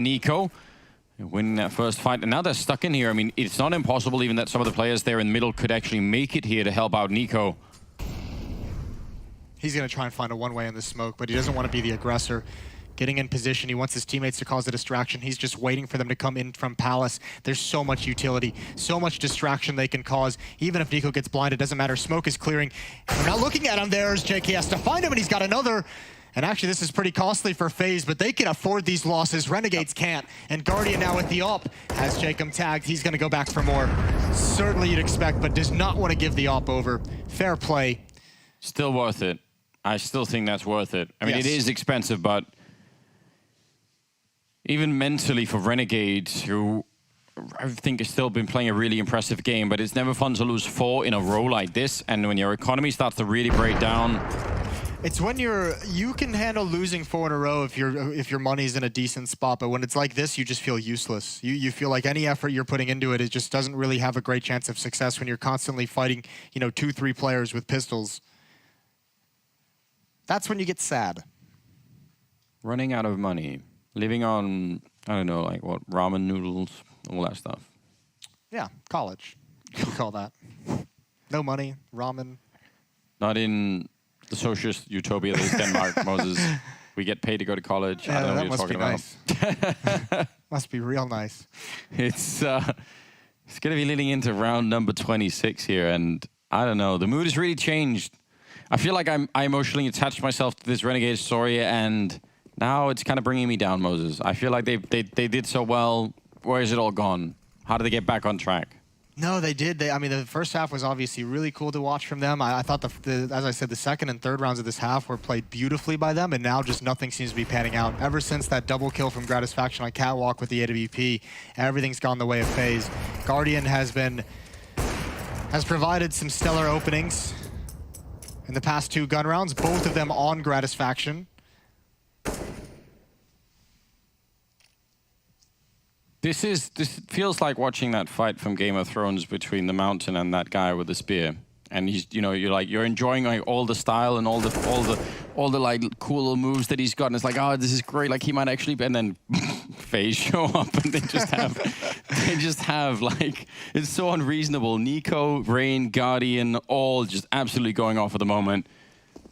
Nico winning that first fight, and now they're stuck in here. I mean, it's not impossible even that some of the players there in the middle could actually make it here to help out Nico. He's going to try and find a one-way in the smoke, but he doesn't want to be the aggressor. Getting in position, he wants his teammates to cause a distraction. He's just waiting for them to come in from Palace. There's so much utility, so much distraction they can cause. Even if Nico gets blind, it doesn't matter. Smoke is clearing. We're not looking at him. There's JK has to find him, and he's got another. And actually, this is pretty costly for FaZe, but they can afford these losses. Renegades can't. And Guardian now with the op has Jacob tagged. He's going to go back for more. Certainly you'd expect, but does not want to give the op over. Fair play. Still worth it. I still think that's worth it. I mean, Yes. It is expensive, but even mentally for Renegades, who I think has still been playing a really impressive game, but it's never fun to lose 4 in a row like this. And when your economy starts to really break down, It's when you can handle losing 4 in a row if your money's in a decent spot, but when it's like this, you just feel useless. You feel like any effort you're putting into it, it just doesn't really have a great chance of success when you're constantly fighting, 2-3 players with pistols. That's when you get sad. running out of money, living on, I don't know, like what, ramen noodles, all that stuff. Yeah, college. You could call that. No money, ramen. Not in the socialist utopia that is Denmark, Moses. We get paid to go to college. Yeah, I don't know that what you're must talking be about. nice. Must be real nice. It's going to be leading into round number 26 here, and I don't know. The mood has really changed. I feel like I emotionally attached myself to this Renegade story, and now it's kind of bringing me down, Moses. I feel like they did so well. Where is it all gone? How did they get back on track? No, they did. I mean, the first half was obviously really cool to watch from them. I thought, as I said, the second and third rounds of this half were played beautifully by them, and now just nothing seems to be panning out. Ever since that double kill from Gratisfaction on Catwalk with the AWP, everything's gone the way of FaZe. Guardian has provided some stellar openings in the past 2 gun rounds, both of them on Gratisfaction. This feels like watching that fight from Game of Thrones between the Mountain and that guy with the spear. And he's, you're enjoying like all the style and all the like cool little moves that he's got. And it's like, oh, this is great. Like he might actually, and then FaZe show up and they just have like, it's so unreasonable. Nico, Rain, Guardian, all just absolutely going off at the moment.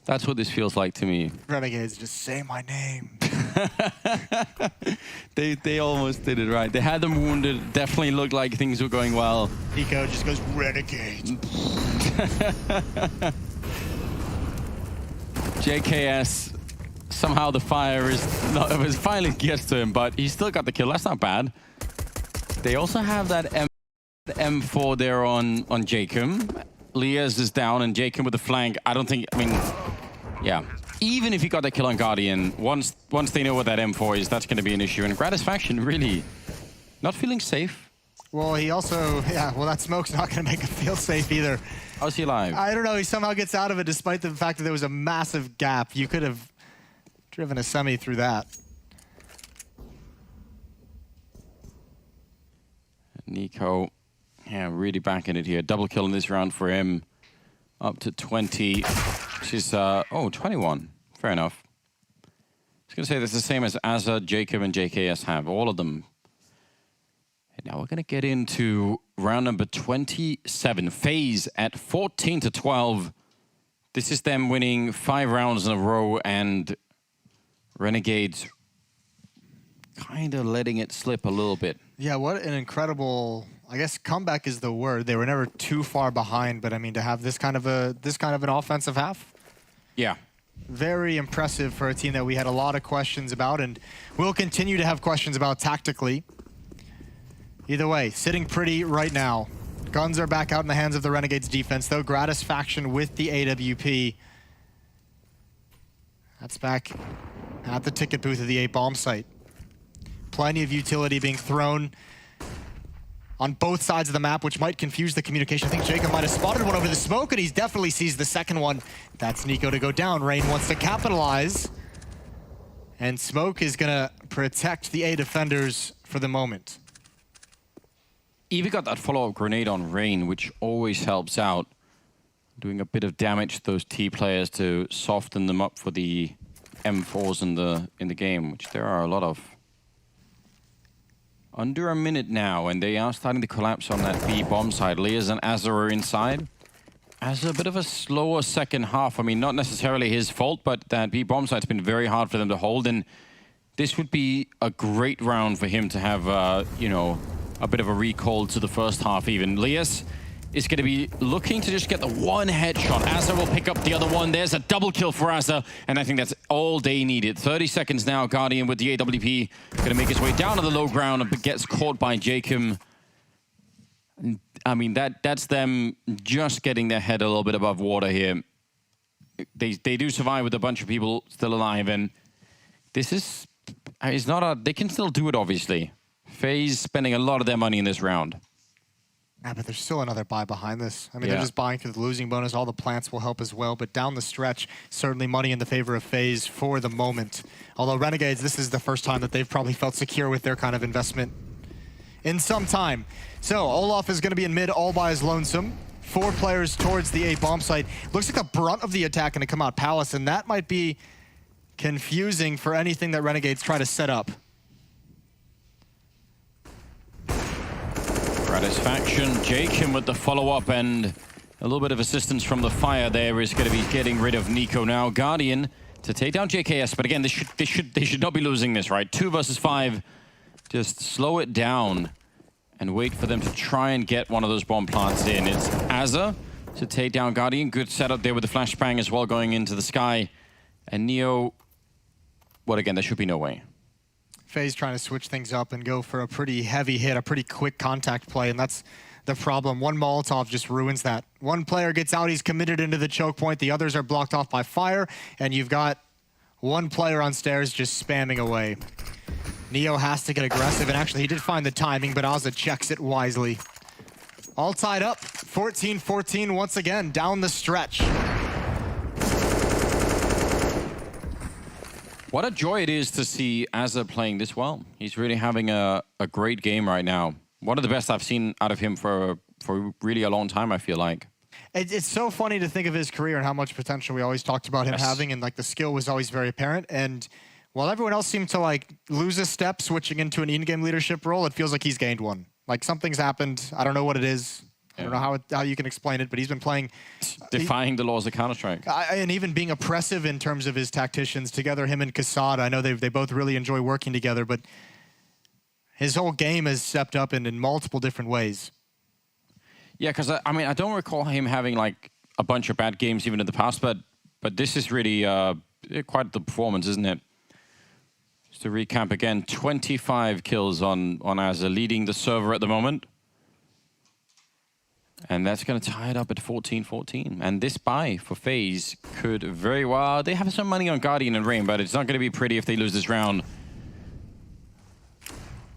That's what this feels like to me. Renegades, just say my name. They almost did it right. They had them wounded. Definitely looked like things were going well. Nico just goes, Renegades. JKS, somehow the fire was finally gets to him, but he still got the kill. That's not bad. They also have that M4 there on Jacob. Lias is down and Jacob with the flank. Yeah. Even if he got that kill on Guardian, once they know what that M4 is, that's going to be an issue. And Gratisfaction really not feeling safe. Well, he also, that smoke's not going to make him feel safe either. How's he alive? I don't know. He somehow gets out of it despite the fact that there was a massive gap. You could have driven a semi through that. Nico, really backing it here. Double kill in this round for him. Up to 20. She's, 21. Fair enough. I was going to say that's the same as Azza, Jacob, and JKS have. All of them. And now we're going to get into round number 27. FaZe at 14-12. This is them winning 5 rounds in a row, and Renegades kind of letting it slip a little bit. Yeah, what an incredible, I guess comeback is the word. They were never too far behind, but I mean, to have this kind of an offensive half. Yeah. Very impressive for a team that we had a lot of questions about, and we'll continue to have questions about tactically. Either way, sitting pretty right now. Guns are back out in the hands of the Renegades defense, though. Gratisfaction with the AWP. That's back at the ticket booth of the 8-bomb site. Plenty of utility being thrown on both sides of the map, which might confuse the communication. I think Jacob might have spotted one over the smoke, and he definitely sees the second one. That's Nico to go down. Rain wants to capitalize. And Smoke is going to protect the A defenders for the moment. Evie got that follow-up grenade on Rain, which always helps out. Doing a bit of damage to those T players to soften them up for the M4s in the game, which there are a lot of. Under a minute now, and they are starting to collapse on that B bomb side. Leas and Azza are inside. Azza a bit of a slower second half. I mean, not necessarily his fault, but that B bomb side's been very hard for them to hold, and this would be a great round for him to have, you know, a bit of a recall to the first half even. Leas is going to be looking to just get the one headshot. Azza will pick up the other one. There's a double kill for Azza, and I think that's all they needed. 30 seconds now. Guardian with the AWP going to make his way down to the low ground and gets caught by Jacob. I mean, that's them just getting their head a little bit above water here. They do survive with a bunch of people still alive, and this is... It's not a... They can still do it, obviously. FaZe spending a lot of their money in this round. Yeah, but there's still another buy behind this. I mean, Yeah. they're just buying through the losing bonus. All the plants will help as well. But down the stretch, certainly money in the favor of FaZe for the moment. Although Renegades, this is the first time that they've probably felt secure with their kind of investment in some time. So Olaf is going to be in mid all by his lonesome. 4 players towards the A bomb site. Looks like the brunt of the attack going to come out Palace, and that might be confusing for anything that Renegades try to set up. Satisfaction. Jacob with the follow-up, and a little bit of assistance from the fire there is going to be getting rid of Nico now. Guardian to take down JKS, but again, they should not be losing this, right? 2 versus 5. Just slow it down and wait for them to try and get one of those bomb plants in. It's Azza to take down Guardian. Good setup there with the flashbang as well going into the sky. And Neo, well, again, there should be no way. FaZe trying to switch things up and go for a pretty heavy hit, a pretty quick contact play, and that's the problem. One Molotov just ruins that. One player gets out, he's committed into the choke point, the others are blocked off by fire, and you've got one player on stairs just spamming away. Neo has to get aggressive, and actually he did find the timing, but Azza checks it wisely. All tied up, 14-14 once again, down the stretch. What a joy it is to see Azza playing this well. He's really having a great game right now. One of the best I've seen out of him for really a long time, I feel like. It's so funny to think of his career and how much potential we always talked about him having, and like the skill was always very apparent. And while everyone else seemed to like lose a step switching into an in-game leadership role, it feels like he's gained one. Like something's happened. I don't know what it is. I don't know how you can explain it, but he's been playing... Defying the laws of Counter-Strike. And even being oppressive in terms of his tacticians. Together, him and Casada, I know they both really enjoy working together, but his whole game has stepped up in multiple different ways. Yeah, because I mean, I don't recall him having like a bunch of bad games even in the past, but this is really quite the performance, isn't it? Just to recap again, 25 kills on Azza, leading the server at the moment. And that's going to tie it up at 14-14. And this buy for FaZe could very well... They have some money on Guardian and Rain, but it's not going to be pretty if they lose this round.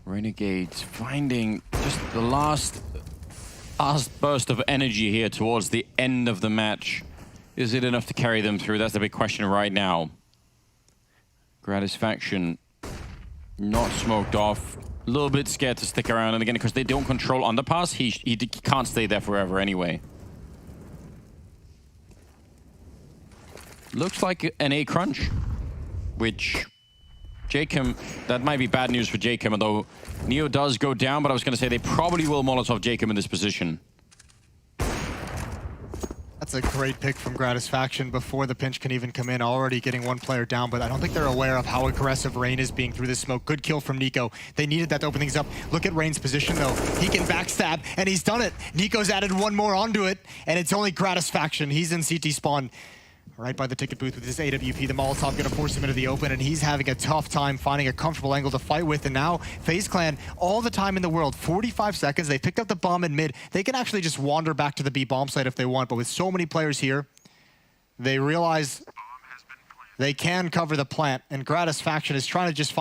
Renegades finding just the last burst of energy here towards the end of the match. Is it enough to carry them through? That's the big question right now. Gratisfaction not smoked off. A little bit scared to stick around, and again, because they don't control underpass, he can't stay there forever anyway. Looks like an A crunch, which Jacob, that might be bad news for Jacob, although Neo does go down, but I was going to say they probably will Molotov Jacob in this position. That's a great pick from Gratisfaction before the pinch can even come in, already getting one player down, but I don't think they're aware of how aggressive Rain is being through this smoke. Good kill from Nico. They needed that to open things up. Look at Rain's position, though. He can backstab, and he's done it. Nico's added one more onto it, and it's only Gratisfaction. He's in CT spawn. Right by the ticket booth with his AWP. The Molotov going to force him into the open, and he's having a tough time finding a comfortable angle to fight with. And now FaZe Clan, all the time in the world, 45 seconds. They picked up the bomb in mid. They can actually just wander back to the B bomb site if they want, but with so many players here, they realize they can cover the plant, and Gratisfaction is trying to just find